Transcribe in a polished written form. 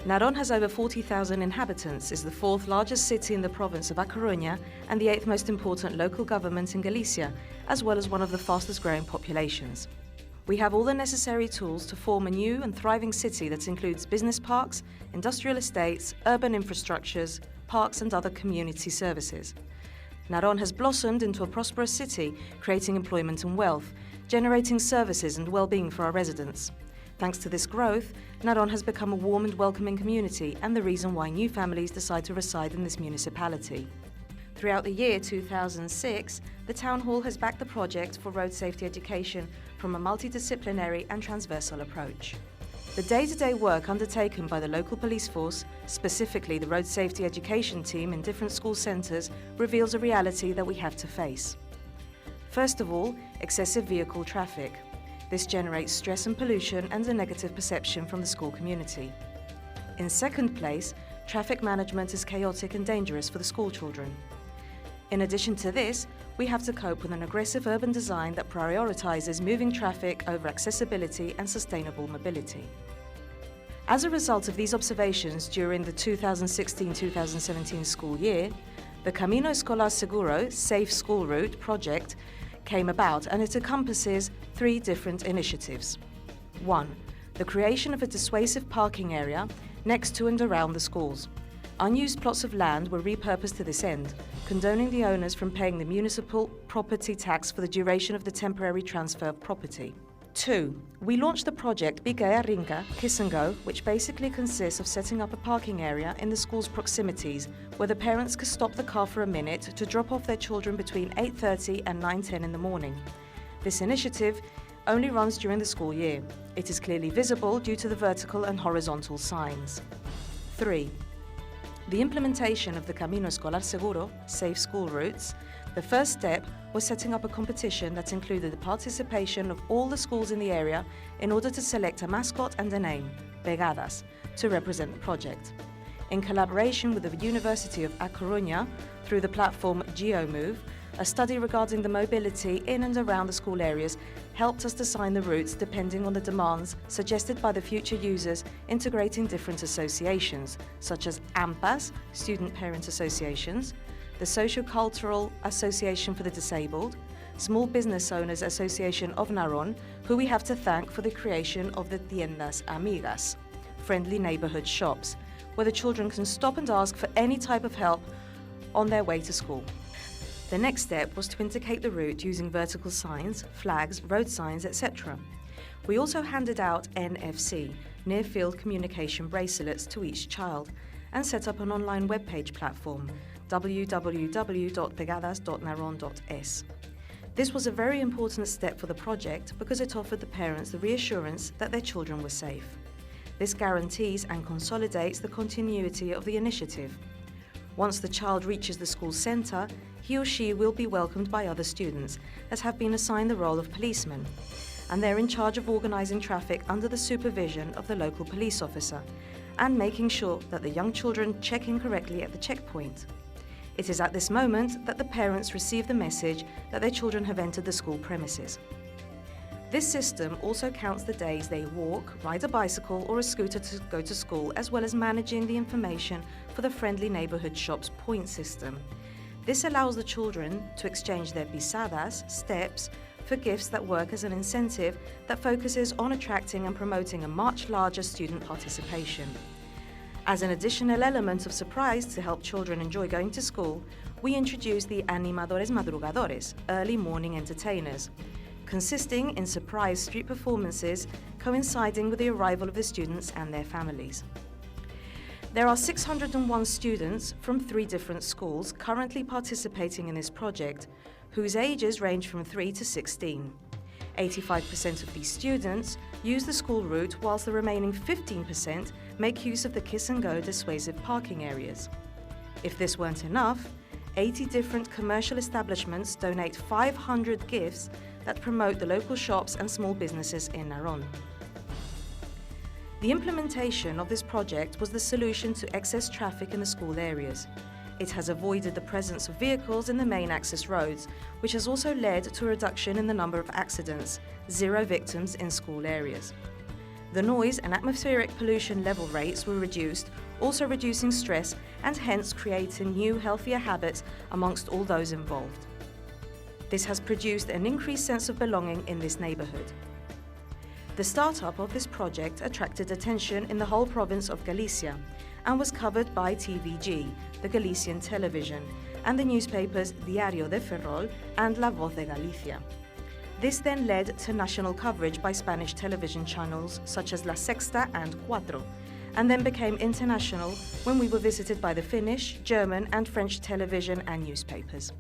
Naron has over 40,000 inhabitants, is the fourth largest city in the province of A Coruña and the eighth most important local government in Galicia, as well as one of the fastest growing populations. We have all the necessary tools to form a new and thriving city that includes business parks, industrial estates, urban infrastructures, parks and other community services. Naron has blossomed into a prosperous city, creating employment and wealth, generating services and well-being for our residents. Thanks to this growth, Naron has become a warm and welcoming community and the reason why new families decide to reside in this municipality. Throughout the year 2006, the Town Hall has backed the project for road safety education from a multidisciplinary and transversal approach. The day-to-day work undertaken by the local police force, specifically the road safety education team in different school centres, reveals a reality that we have to face. First of all, excessive vehicle traffic. This generates stress and pollution and a negative perception from the school community. In second place, traffic management is chaotic and dangerous for the school children. In addition to this, we have to cope with an aggressive urban design that prioritizes moving traffic over accessibility and sustainable mobility. As a result of these observations during the 2016-2017 school year, the Camino Escolar Seguro Safe School Route project came about, and it encompasses three different initiatives. 1. The creation of a dissuasive parking area next to and around the schools. Unused plots of land were repurposed to this end, condoning the owners from paying the municipal property tax for the duration of the temporary transfer of property. 2. We launched the project Bigaya Ringa Kiss and Go, which basically consists of setting up a parking area in the school's proximities where the parents could stop the car for a minute to drop off their children between 8:30 and 9:10 in the morning. This initiative only runs during the school year. It is clearly visible due to the vertical and horizontal signs. 3. The implementation of the Camino Escolar Seguro, Safe School Routes. The first step was setting up a competition that included the participation of all the schools in the area in order to select a mascot and a name, Pegadas, to represent the project. In collaboration with the University of A Coruña, through the platform Geomove, a study regarding the mobility in and around the school areas helped us design the routes depending on the demands suggested by the future users, integrating different associations, such as AMPAs, Student Parent Associations, the Socio-Cultural Association for the Disabled, Small Business Owners Association of Naron, who we have to thank for the creation of the Tiendas Amigas, friendly neighbourhood shops, where the children can stop and ask for any type of help on their way to school. The next step was to indicate the route using vertical signs, flags, road signs, etc. We also handed out NFC, Near Field Communication bracelets, to each child, and set up an online webpage platform, www.pegadas.naron.es. This was a very important step for the project because it offered the parents the reassurance that their children were safe. This guarantees and consolidates the continuity of the initiative. Once the child reaches the school centre, he or she will be welcomed by other students that have been assigned the role of policemen, and they're in charge of organising traffic under the supervision of the local police officer and making sure that the young children check in correctly at the checkpoint. It is at this moment that the parents receive the message that their children have entered the school premises. This system also counts the days they walk, ride a bicycle or a scooter to go to school, as well as managing the information for the friendly neighbourhood shops point system. This allows the children to exchange their pisadas, steps, for gifts that work as an incentive that focuses on attracting and promoting a much larger student participation. As an additional element of surprise to help children enjoy going to school, we introduced the Animadores Madrugadores, early morning entertainers, consisting in surprise street performances coinciding with the arrival of the students and their families. There are 601 students from 3 different schools currently participating in this project, whose ages range from 3 to 16. 85% of these students use the school route, whilst the remaining 15% make use of the Kiss and Go dissuasive parking areas. If this weren't enough, 80 different commercial establishments donate 500 gifts that promote the local shops and small businesses in Naron. The implementation of this project was the solution to excess traffic in the school areas. It has avoided the presence of vehicles in the main access roads, which has also led to a reduction in the number of accidents, 0 victims in school areas. The noise and atmospheric pollution level rates were reduced, also reducing stress and hence creating new, healthier habits amongst all those involved. This has produced an increased sense of belonging in this neighbourhood. The startup of this project attracted attention in the whole province of Galicia and was covered by TVG, the Galician television, and the newspapers Diario de Ferrol and La Voz de Galicia. This then led to national coverage by Spanish television channels such as La Sexta and Cuatro, and then became international when we were visited by the Finnish, German and French television and newspapers.